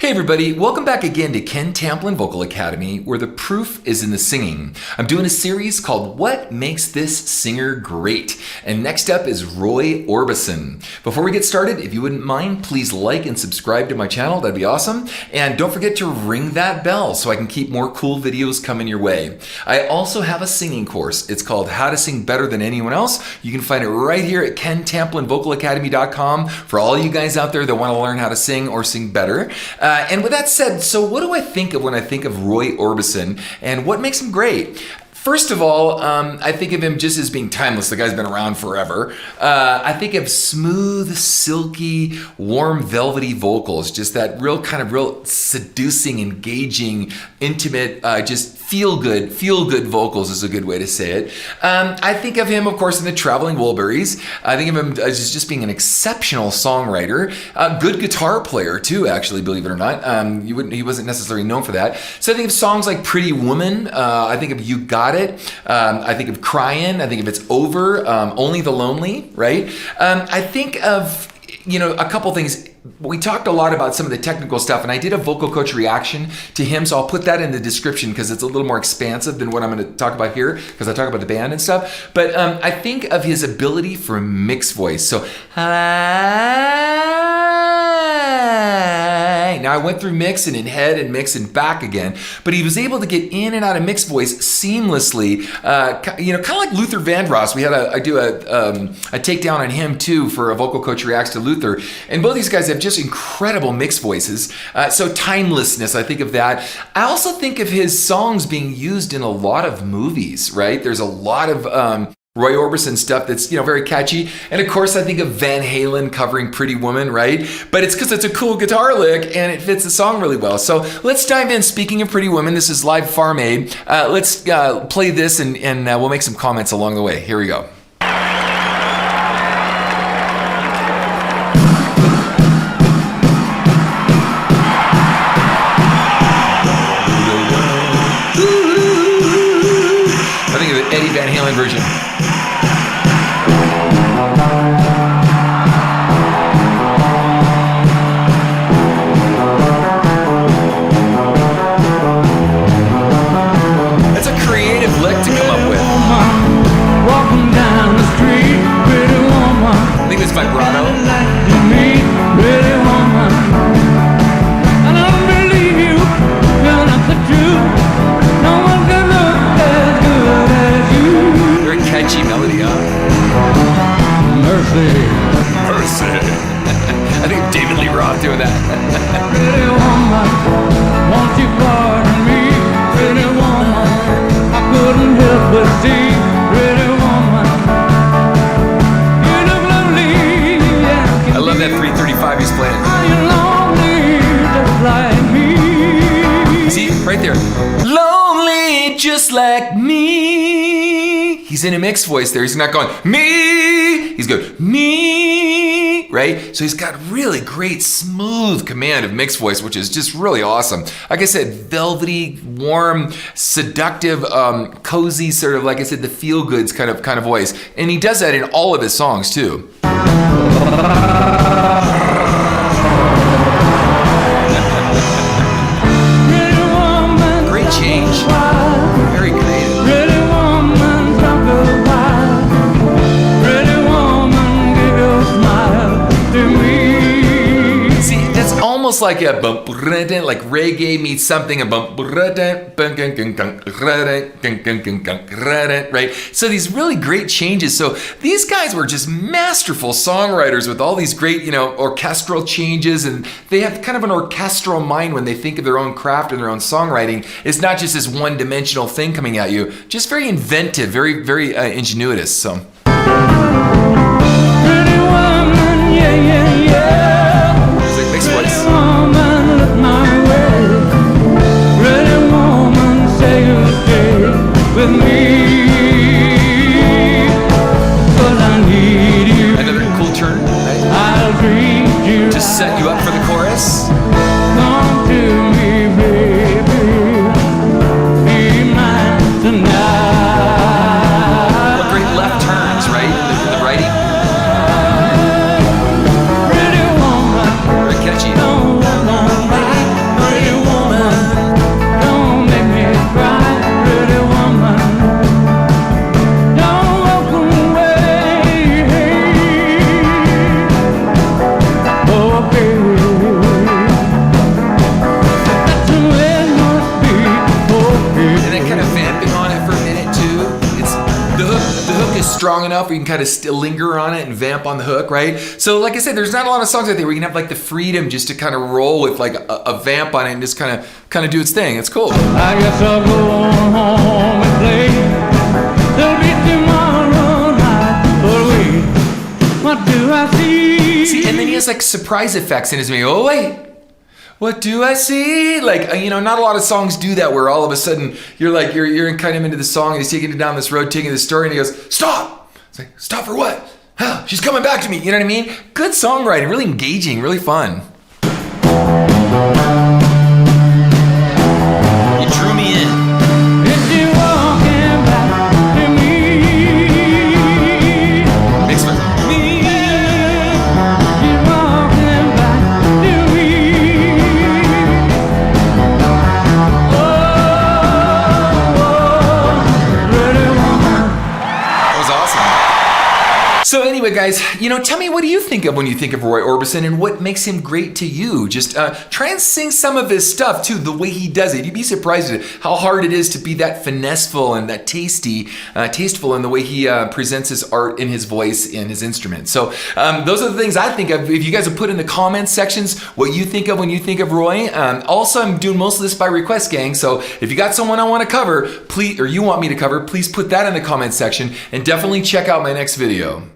Hey everybody, welcome back again to Ken Tamplin Vocal Academy, where the proof is in the singing. I'm doing a series called What Makes This Singer Great? And next up is Roy Orbison. Before we get started, if you wouldn't mind, please like and subscribe to my channel, that'd be awesome. And don't forget to ring that bell so I can keep more cool videos coming your way. I also have a singing course. It's called How to Sing Better Than Anyone Else. You can find it right here at KenTamplinVocalAcademy.com for all you guys out there that want to learn how to sing or sing better. And with that said, so what do I think of when I think of Roy Orbison and what makes him great? First of all, I think of him just as being timeless. The guy's been around forever. I think of smooth, silky, warm, velvety vocals. Just that real seducing, engaging, intimate, just feel good vocals is a good way to say it. I think of him, of course, in the Traveling Wilburys. I think of him as just being an exceptional songwriter, a good guitar player too, actually, believe it or not. He wasn't necessarily known for that. So I think of songs like Pretty Woman. I think of You Got It. I think of Crying. I think of It's Over. Only the Lonely, right? I think of, a couple things. We talked a lot about some of the technical stuff, and I did a vocal coach reaction to him, so I'll put that in the description because it's a little more expansive than what I'm going to talk about here, because I talk about the band and stuff. But I think of his ability for mixed voice. So, now I went through mix and in head and mix and back again, but he was able to get in and out of mixed voice seamlessly, kind of like Luther Vandross. I do a takedown on him too for a vocal coach reacts to Luther, and both these guys have just incredible mixed voices. So timelessness, I think of that. I also think of his songs being used in a lot of movies, right? There's a lot of Roy Orbison stuff that's, very catchy. And of course, I think of Van Halen covering Pretty Woman, right? But it's because it's a cool guitar lick and it fits the song really well. So let's dive in. Speaking of Pretty Woman, this is live Farm Aid. Let's play this and we'll make some comments along the way. Here we go. I think of the Eddie Van Halen version. That's a creative lick to come up with. Walking down the street, pretty woman. I think it's vibrato. Pretty woman. I don't believe you, you're not the truth. No one can look as good as you. Very catchy melody, huh? Mercy. I think David Lee Roth doing that. Pretty woman, won't you pardon me? Pretty woman, I couldn't help but see. Pretty woman, you look lonely. I love that 335 he's playing. Are you lonely just like me? See, right there. Lonely just like me. He's in a mixed voice there. He's not going, me. He's going, me, right? So he's got really great, smooth command of mixed voice, which is just really awesome. Like I said, velvety, warm, seductive, cozy, sort of, like I said, the feel-goods kind of voice. And he does that in all of his songs, too. Great change. Very creative. Almost like a bump, like reggae meets something, a bump, right? So these really great changes. So these guys were just masterful songwriters with all these great, orchestral changes, and they have kind of an orchestral mind when they think of their own craft and their own songwriting. It's not just this one-dimensional thing coming at you, just very inventive, very, very ingenuitive. So. Pretty woman, yeah, yeah, yeah. Mixed voice. Another cool turn, right? Just set you up for the chorus. Come to me, baby. Be mine tonight. What great left turns, right? The writing. Pretty woman. strong enough where you can kind of still linger on it and vamp on the hook, right? So like I said, there's not a lot of songs out there where you can have like the freedom just to kind of roll with like a vamp on it and just kind of do its thing. It's cool. I guess I'll go on home and play. There'll be tomorrow night, but wait, what do I see? See, and then he has like surprise effects in his music. Oh wait, what do I see? Like, you know, not a lot of songs do that where all of a sudden you're kind of into the song and he's taking it down this road, taking the story, and he goes, stop! It's like, stop for what? Huh, she's coming back to me, you know what I mean? Good songwriting, really engaging, really fun. You drew me in. Is she walking back to me? Mixed with me. She's walking back to me. Pretty woman. That was awesome. So anyway, guys, you know, tell me, what do you think of when you think of Roy Orbison and what makes him great to you? Just try and sing some of his stuff too, the way he does it. You'd be surprised at how hard it is to be that finesseful and that tasteful in the way he presents his art in his voice and his instrument. So those are the things I think of. If you guys have put in the comments sections what you think of when you think of Roy. Also, I'm doing most of this by request, gang. So if you got someone I want to cover, please, or you want me to cover, please put that in the comments section and definitely check out my next video.